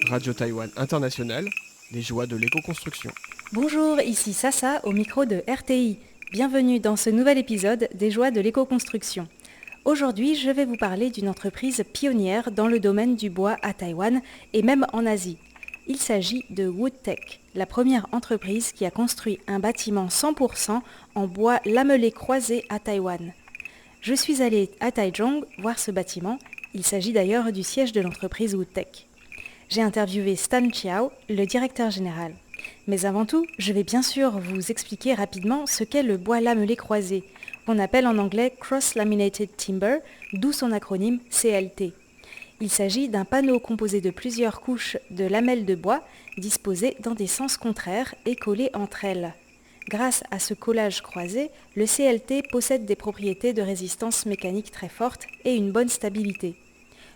Radio Taïwan International, les joies de l'éco-construction. Bonjour, ici Sasa au micro de RTI. Bienvenue dans ce nouvel épisode des joies de l'éco-construction. Aujourd'hui, je vais vous parler d'une entreprise pionnière dans le domaine du bois à Taïwan et même en Asie. Il s'agit de Woodtech, la première entreprise qui a construit un bâtiment 100% en bois lamelé croisé à Taïwan. Je suis allée à Taichung voir ce bâtiment. Il s'agit d'ailleurs du siège de l'entreprise Woodtech. J'ai interviewé Stan Chiao, le directeur général. Mais avant tout, je vais bien sûr vous expliquer rapidement ce qu'est le bois lamelé croisé, qu'on appelle en anglais Cross Laminated Timber, d'où son acronyme CLT. Il s'agit d'un panneau composé de plusieurs couches de lamelles de bois disposées dans des sens contraires et collées entre elles. Grâce à ce collage croisé, le CLT possède des propriétés de résistance mécanique très fortes et une bonne stabilité.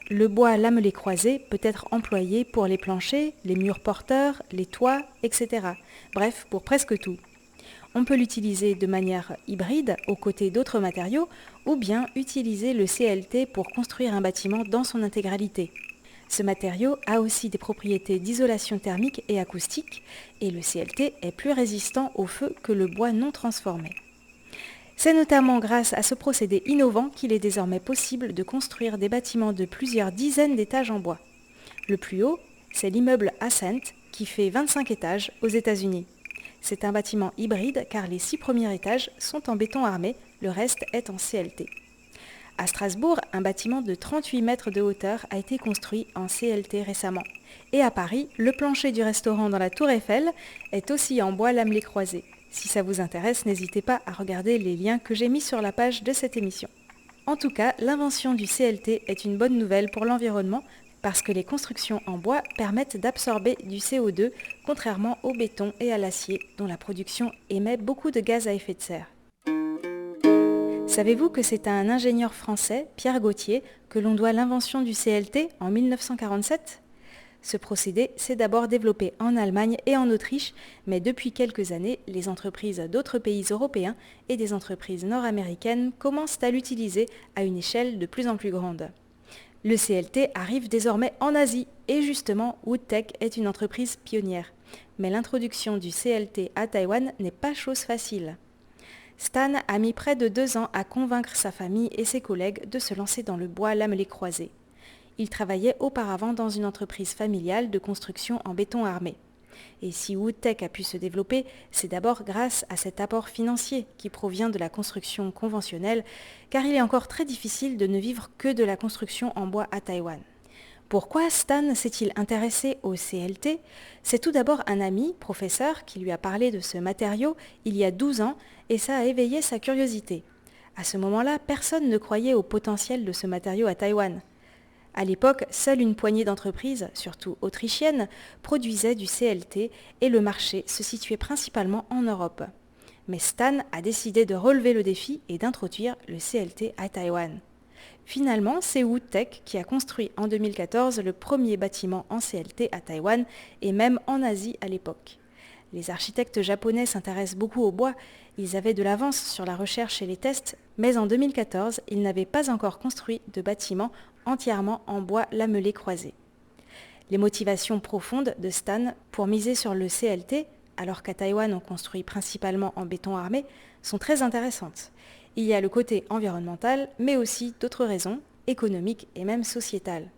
Le bois lamelé croisé peut être employé pour les planchers, les murs porteurs, les toits, etc. Bref, pour presque tout. On peut l'utiliser de manière hybride aux côtés d'autres matériaux ou bien utiliser le CLT pour construire un bâtiment dans son intégralité. Ce matériau a aussi des propriétés d'isolation thermique et acoustique et le CLT est plus résistant au feu que le bois non transformé. C'est notamment grâce à ce procédé innovant qu'il est désormais possible de construire des bâtiments de plusieurs dizaines d'étages en bois. Le plus haut, c'est l'immeuble Ascent qui fait 25 étages aux États-Unis. C'est un bâtiment hybride car les 6 premiers étages sont en béton armé, le reste est en CLT. À Strasbourg, un bâtiment de 38 mètres de hauteur a été construit en CLT récemment. Et à Paris, le plancher du restaurant dans la Tour Eiffel est aussi en bois lamelé croisé. Si ça vous intéresse, n'hésitez pas à regarder les liens que j'ai mis sur la page de cette émission. En tout cas, l'invention du CLT est une bonne nouvelle pour l'environnement parce que les constructions en bois permettent d'absorber du CO2, contrairement au béton et à l'acier, dont la production émet beaucoup de gaz à effet de serre. Savez-vous que c'est à un ingénieur français, Pierre Gauthier, que l'on doit l'invention du CLT en 1947 ? Ce procédé s'est d'abord développé en Allemagne et en Autriche, mais depuis quelques années, les entreprises d'autres pays européens et des entreprises nord-américaines commencent à l'utiliser à une échelle de plus en plus grande. Le CLT arrive désormais en Asie et justement, Woodtech est une entreprise pionnière. Mais l'introduction du CLT à Taïwan n'est pas chose facile. Stan a mis près de 2 ans à convaincre sa famille et ses collègues de se lancer dans le bois lamelé croisé. Il travaillait auparavant dans une entreprise familiale de construction en béton armé. Et si Woodtech a pu se développer, c'est d'abord grâce à cet apport financier qui provient de la construction conventionnelle, car il est encore très difficile de ne vivre que de la construction en bois à Taïwan. Pourquoi Stan s'est-il intéressé au CLT ? C'est tout d'abord un ami, professeur, qui lui a parlé de ce matériau il y a 12 ans et ça a éveillé sa curiosité. À ce moment-là, personne ne croyait au potentiel de ce matériau à Taïwan. À l'époque, seule une poignée d'entreprises, surtout autrichiennes, produisaient du CLT et le marché se situait principalement en Europe. Mais Stan a décidé de relever le défi et d'introduire le CLT à Taïwan. Finalement, c'est Woodtech qui a construit en 2014 le premier bâtiment en CLT à Taïwan et même en Asie à l'époque. Les architectes japonais s'intéressent beaucoup au bois, ils avaient de l'avance sur la recherche et les tests, mais en 2014, ils n'avaient pas encore construit de bâtiment entièrement en bois lamelé croisé. Les motivations profondes de Stan pour miser sur le CLT, alors qu'à Taïwan on construit principalement en béton armé, sont très intéressantes. Il y a le côté environnemental, mais aussi d'autres raisons, économiques et même sociétales.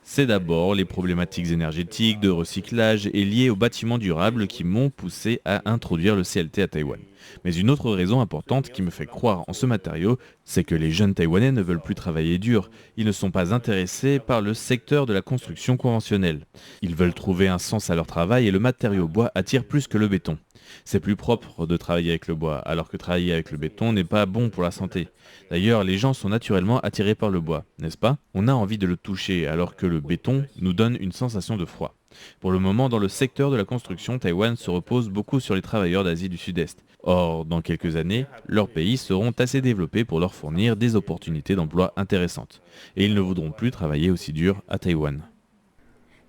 C'est d'abord les problématiques énergétiques, de recyclage et liées aux bâtiments durables qui m'ont poussé à introduire le CLT à Taïwan. Mais une autre raison importante qui me fait croire en ce matériau, c'est que les jeunes Taïwanais ne veulent plus travailler dur. Ils ne sont pas intéressés par le secteur de la construction conventionnelle. Ils veulent trouver un sens à leur travail et le matériau bois attire plus que le béton. C'est plus propre de travailler avec le bois, alors que travailler avec le béton n'est pas bon pour la santé. D'ailleurs, les gens sont naturellement attirés par le bois, n'est-ce pas ? On a envie de le toucher, alors que le béton nous donne une sensation de froid. Pour le moment, dans le secteur de la construction, Taïwan se repose beaucoup sur les travailleurs d'Asie du Sud-Est. Or, dans quelques années, leurs pays seront assez développés pour leur fournir des opportunités d'emploi intéressantes. Et ils ne voudront plus travailler aussi dur à Taïwan.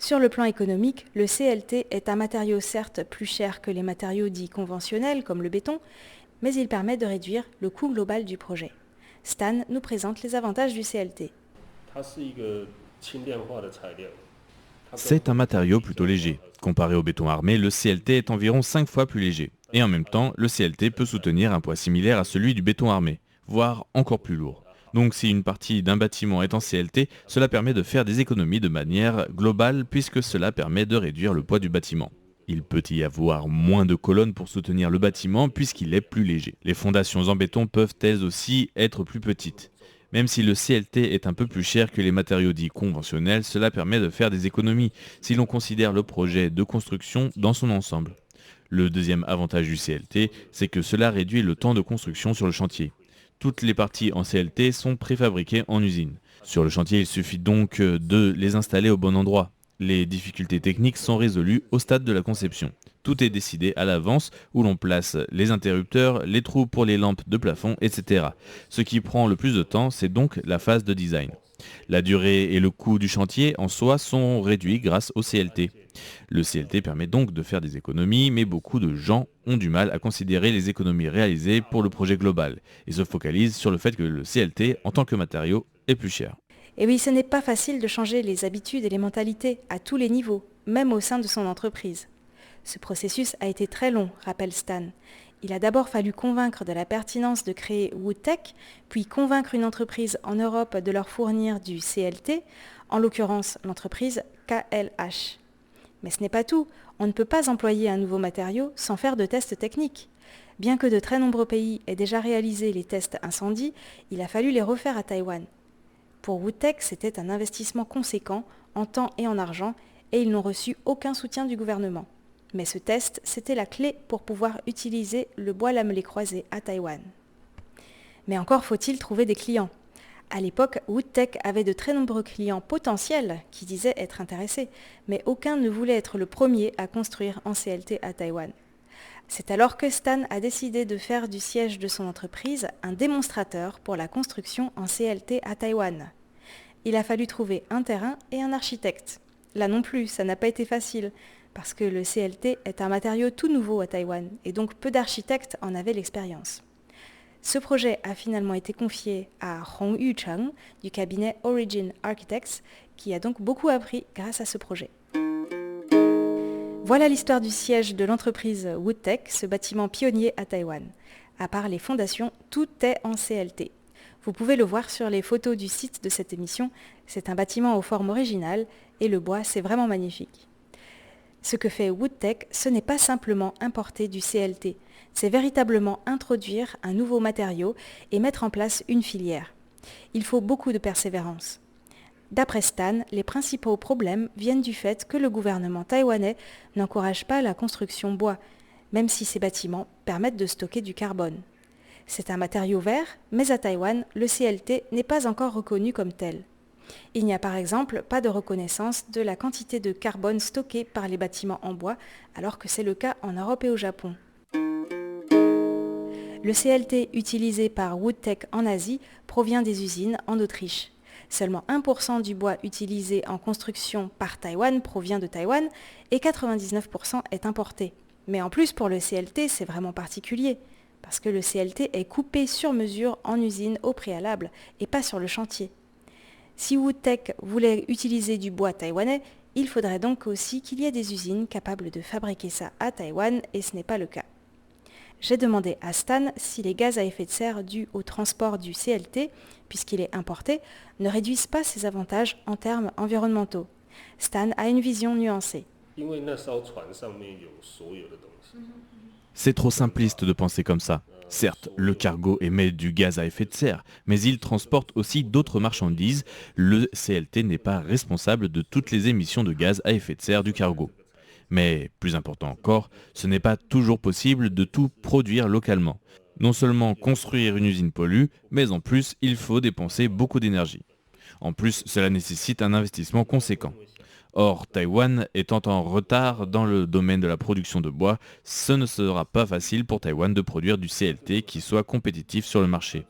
Sur le plan économique, le CLT est un matériau certes plus cher que les matériaux dits conventionnels comme le béton, mais il permet de réduire le coût global du projet. Stan nous présente les avantages du CLT. C'est un matériau plutôt léger. Comparé au béton armé, le CLT est environ 5 fois plus léger. Et en même temps, le CLT peut soutenir un poids similaire à celui du béton armé, voire encore plus lourd. Donc si une partie d'un bâtiment est en CLT, cela permet de faire des économies de manière globale puisque cela permet de réduire le poids du bâtiment. Il peut y avoir moins de colonnes pour soutenir le bâtiment puisqu'il est plus léger. Les fondations en béton peuvent elles aussi être plus petites. Même si le CLT est un peu plus cher que les matériaux dits conventionnels, cela permet de faire des économies si l'on considère le projet de construction dans son ensemble. Le deuxième avantage du CLT, c'est que cela réduit le temps de construction sur le chantier. Toutes les parties en CLT sont préfabriquées en usine. Sur le chantier, il suffit donc de les installer au bon endroit. Les difficultés techniques sont résolues au stade de la conception. Tout est décidé à l'avance où l'on place les interrupteurs, les trous pour les lampes de plafond, etc. Ce qui prend le plus de temps, c'est donc la phase de design. La durée et le coût du chantier en soi sont réduits grâce au CLT. Le CLT permet donc de faire des économies, mais beaucoup de gens ont du mal à considérer les économies réalisées pour le projet global et se focalisent sur le fait que le CLT, en tant que matériau, est plus cher. Et oui, ce n'est pas facile de changer les habitudes et les mentalités à tous les niveaux, même au sein de son entreprise. Ce processus a été très long, rappelle Stan. Il a d'abord fallu convaincre de la pertinence de créer Woodtech, puis convaincre une entreprise en Europe de leur fournir du CLT, en l'occurrence l'entreprise KLH. Mais ce n'est pas tout, on ne peut pas employer un nouveau matériau sans faire de tests techniques. Bien que de très nombreux pays aient déjà réalisé les tests incendie, il a fallu les refaire à Taïwan. Pour Woodtech, c'était un investissement conséquent en temps et en argent, et ils n'ont reçu aucun soutien du gouvernement. Mais ce test, c'était la clé pour pouvoir utiliser le bois lamelé croisé à Taïwan. Mais encore faut-il trouver des clients. À l'époque, Woodtech avait de très nombreux clients potentiels qui disaient être intéressés, mais aucun ne voulait être le premier à construire en CLT à Taïwan. C'est alors que Stan a décidé de faire du siège de son entreprise un démonstrateur pour la construction en CLT à Taïwan. Il a fallu trouver un terrain et un architecte. Là non plus, ça n'a pas été facile, parce que le CLT est un matériau tout nouveau à Taïwan, et donc peu d'architectes en avaient l'expérience. Ce projet a finalement été confié à Hong Yu-chang du cabinet Origin Architects, qui a donc beaucoup appris grâce à ce projet. Voilà l'histoire du siège de l'entreprise Woodtech, ce bâtiment pionnier à Taïwan. À part les fondations, tout est en CLT. Vous pouvez le voir sur les photos du site de cette émission, c'est un bâtiment aux formes originales et le bois, c'est vraiment magnifique. Ce que fait Woodtech, ce n'est pas simplement importer du CLT, c'est véritablement introduire un nouveau matériau et mettre en place une filière. Il faut beaucoup de persévérance. D'après Stan, les principaux problèmes viennent du fait que le gouvernement taïwanais n'encourage pas la construction bois, même si ces bâtiments permettent de stocker du carbone. C'est un matériau vert, mais à Taïwan, le CLT n'est pas encore reconnu comme tel. Il n'y a par exemple pas de reconnaissance de la quantité de carbone stockée par les bâtiments en bois, alors que c'est le cas en Europe et au Japon. Le CLT utilisé par Woodtech en Asie provient des usines en Autriche. Seulement 1% du bois utilisé en construction par Taïwan provient de Taïwan et 99% est importé. Mais en plus, pour le CLT, c'est vraiment particulier, parce que le CLT est coupé sur mesure en usine au préalable et pas sur le chantier. Si Woodtech voulait utiliser du bois taïwanais, il faudrait donc aussi qu'il y ait des usines capables de fabriquer ça à Taïwan et ce n'est pas le cas. J'ai demandé à Stan si les gaz à effet de serre dus au transport du CLT, puisqu'il est importé, ne réduisent pas ses avantages en termes environnementaux. Stan a une vision nuancée. C'est trop simpliste de penser comme ça. Certes, le cargo émet du gaz à effet de serre, mais il transporte aussi d'autres marchandises. Le CLT n'est pas responsable de toutes les émissions de gaz à effet de serre du cargo. Mais, plus important encore, ce n'est pas toujours possible de tout produire localement. Non seulement construire une usine pollue, mais en plus, il faut dépenser beaucoup d'énergie. En plus, cela nécessite un investissement conséquent. Or, Taïwan étant en retard dans le domaine de la production de bois, ce ne sera pas facile pour Taïwan de produire du CLT qui soit compétitif sur le marché.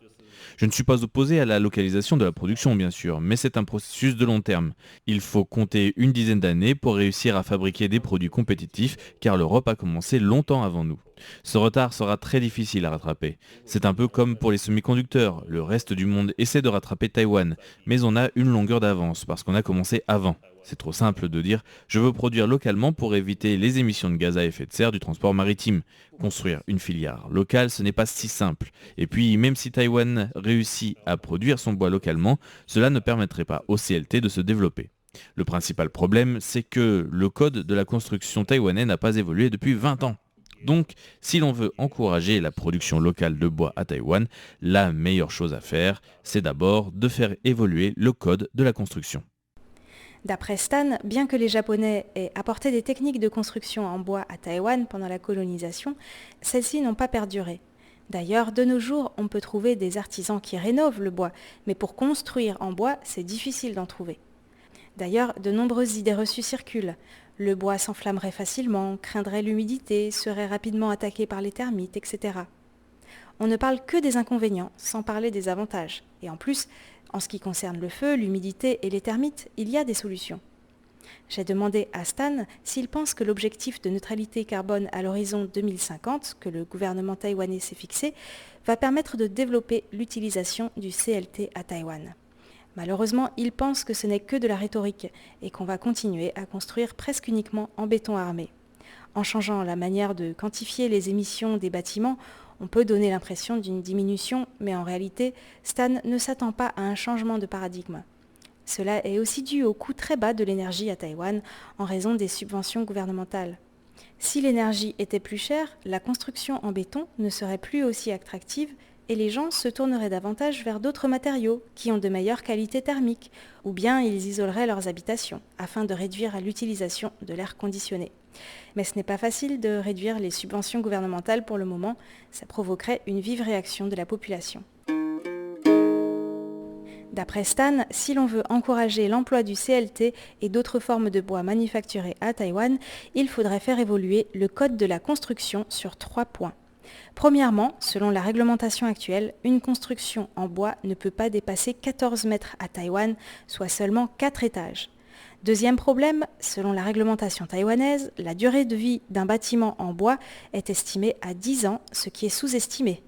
Je ne suis pas opposé à la localisation de la production bien sûr, mais c'est un processus de long terme. Il faut compter une dizaine d'années pour réussir à fabriquer des produits compétitifs car l'Europe a commencé longtemps avant nous. Ce retard sera très difficile à rattraper. C'est un peu comme pour les semi-conducteurs, le reste du monde essaie de rattraper Taïwan, mais on a une longueur d'avance parce qu'on a commencé avant. C'est trop simple de dire « je veux produire localement pour éviter les émissions de gaz à effet de serre du transport maritime ». Construire une filière locale, ce n'est pas si simple. Et puis, même si Taïwan réussit à produire son bois localement, cela ne permettrait pas au CLT de se développer. Le principal problème, c'est que le code de la construction taïwanais n'a pas évolué depuis 20 ans. Donc, si l'on veut encourager la production locale de bois à Taïwan, la meilleure chose à faire, c'est d'abord de faire évoluer le code de la construction. D'après Stan, bien que les Japonais aient apporté des techniques de construction en bois à Taïwan pendant la colonisation, celles-ci n'ont pas perduré. D'ailleurs, de nos jours, on peut trouver des artisans qui rénovent le bois, mais pour construire en bois, c'est difficile d'en trouver. D'ailleurs, de nombreuses idées reçues circulent. Le bois s'enflammerait facilement, craindrait l'humidité, serait rapidement attaqué par les termites, etc. On ne parle que des inconvénients, sans parler des avantages. Et en plus, en ce qui concerne le feu, l'humidité et les termites, il y a des solutions. J'ai demandé à Stan s'il pense que l'objectif de neutralité carbone à l'horizon 2050, que le gouvernement taïwanais s'est fixé, va permettre de développer l'utilisation du CLT à Taïwan. Malheureusement, il pense que ce n'est que de la rhétorique et qu'on va continuer à construire presque uniquement en béton armé. En changeant la manière de quantifier les émissions des bâtiments, on peut donner l'impression d'une diminution, mais en réalité, Stan ne s'attend pas à un changement de paradigme. Cela est aussi dû au coût très bas de l'énergie à Taïwan en raison des subventions gouvernementales. Si l'énergie était plus chère, la construction en béton ne serait plus aussi attractive et les gens se tourneraient davantage vers d'autres matériaux qui ont de meilleures qualités thermiques, ou bien ils isoleraient leurs habitations afin de réduire l'utilisation de l'air conditionné. Mais ce n'est pas facile de réduire les subventions gouvernementales pour le moment, ça provoquerait une vive réaction de la population. D'après Stan, si l'on veut encourager l'emploi du CLT et d'autres formes de bois manufacturés à Taïwan, il faudrait faire évoluer le code de la construction sur 3 points. Premièrement, selon la réglementation actuelle, une construction en bois ne peut pas dépasser 14 mètres à Taïwan, soit seulement 4 étages. Deuxième problème, selon la réglementation taïwanaise, la durée de vie d'un bâtiment en bois est estimée à 10 ans, ce qui est sous-estimé.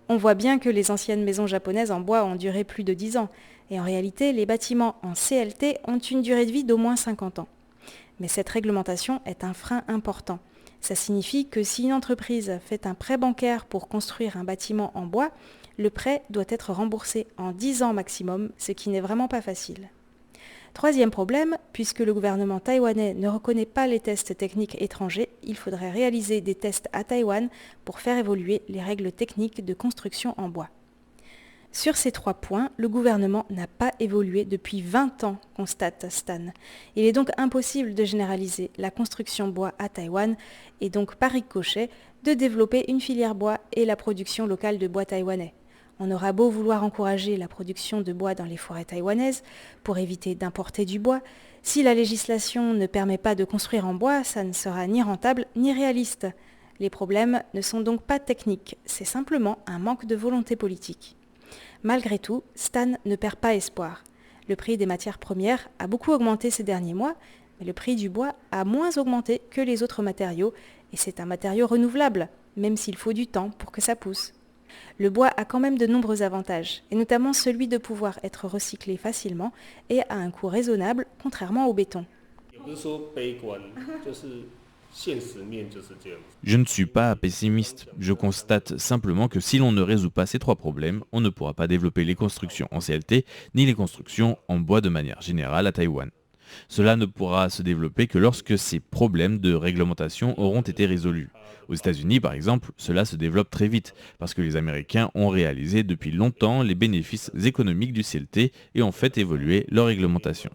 On voit bien que les anciennes maisons japonaises en bois ont duré plus de 10 ans, et en réalité, les bâtiments en CLT ont une durée de vie d'au moins 50 ans. Mais cette réglementation est un frein important. Ça signifie que si une entreprise fait un prêt bancaire pour construire un bâtiment en bois, le prêt doit être remboursé en 10 ans maximum, ce qui n'est vraiment pas facile. Troisième problème, puisque le gouvernement taïwanais ne reconnaît pas les tests techniques étrangers, il faudrait réaliser des tests à Taïwan pour faire évoluer les règles techniques de construction en bois. Sur ces 3 points, le gouvernement n'a pas évolué depuis 20 ans, constate Stan. Il est donc impossible de généraliser la construction bois à Taïwan et donc par ricochet de développer une filière bois et la production locale de bois taïwanais. On aura beau vouloir encourager la production de bois dans les forêts taïwanaises pour éviter d'importer du bois, si la législation ne permet pas de construire en bois, ça ne sera ni rentable ni réaliste. Les problèmes ne sont donc pas techniques, c'est simplement un manque de volonté politique. Malgré tout, Stan ne perd pas espoir. Le prix des matières premières a beaucoup augmenté ces derniers mois, mais le prix du bois a moins augmenté que les autres matériaux, et c'est un matériau renouvelable, même s'il faut du temps pour que ça pousse. Le bois a quand même de nombreux avantages, et notamment celui de pouvoir être recyclé facilement et à un coût raisonnable, contrairement au béton. Je ne suis pas pessimiste, je constate simplement que si l'on ne résout pas ces 3 problèmes, on ne pourra pas développer les constructions en CLT ni les constructions en bois de manière générale à Taïwan. Cela ne pourra se développer que lorsque ces problèmes de réglementation auront été résolus. Aux États-Unis, par exemple, cela se développe très vite, parce que les Américains ont réalisé depuis longtemps les bénéfices économiques du CLT et ont fait évoluer leur réglementation.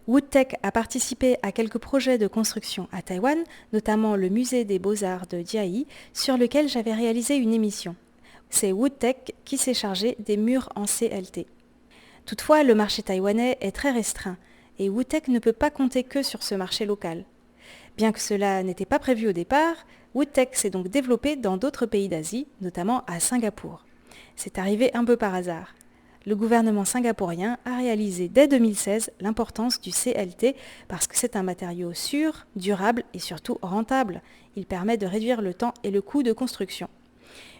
Woodtech a participé à quelques projets de construction à Taïwan, notamment le musée des beaux-arts de Jiayi, sur lequel j'avais réalisé une émission. C'est Woodtech qui s'est chargé des murs en CLT. Toutefois, le marché taïwanais est très restreint, et Woodtech ne peut pas compter que sur ce marché local. Bien que cela n'était pas prévu au départ, Woodtech s'est donc développé dans d'autres pays d'Asie, notamment à Singapour. C'est arrivé un peu par hasard. Le gouvernement singapourien a réalisé dès 2016 l'importance du CLT parce que c'est un matériau sûr, durable et surtout rentable. Il permet de réduire le temps et le coût de construction.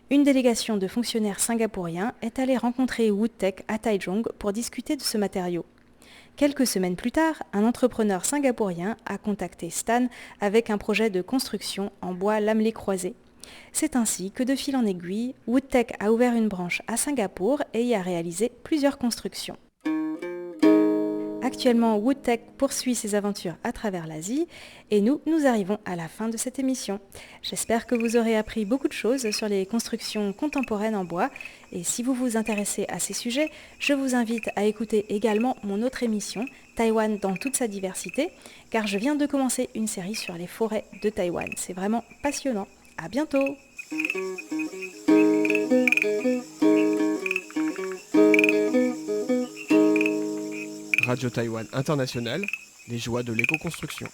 Une délégation de fonctionnaires singapouriens est allée rencontrer Woodtech à Taichung pour discuter de ce matériau. Quelques semaines plus tard, un entrepreneur singapourien a contacté Stan avec un projet de construction en bois lamelé croisé. C'est ainsi que de fil en aiguille, Woodtech a ouvert une branche à Singapour et y a réalisé plusieurs constructions. Actuellement, Woodtech poursuit ses aventures à travers l'Asie et nous arrivons à la fin de cette émission. J'espère que vous aurez appris beaucoup de choses sur les constructions contemporaines en bois et si vous vous intéressez à ces sujets, je vous invite à écouter également mon autre émission, Taïwan dans toute sa diversité, car je viens de commencer une série sur les forêts de Taïwan. C'est vraiment passionnant. À bientôt! Radio Taïwan International, les joies de l'éco-construction.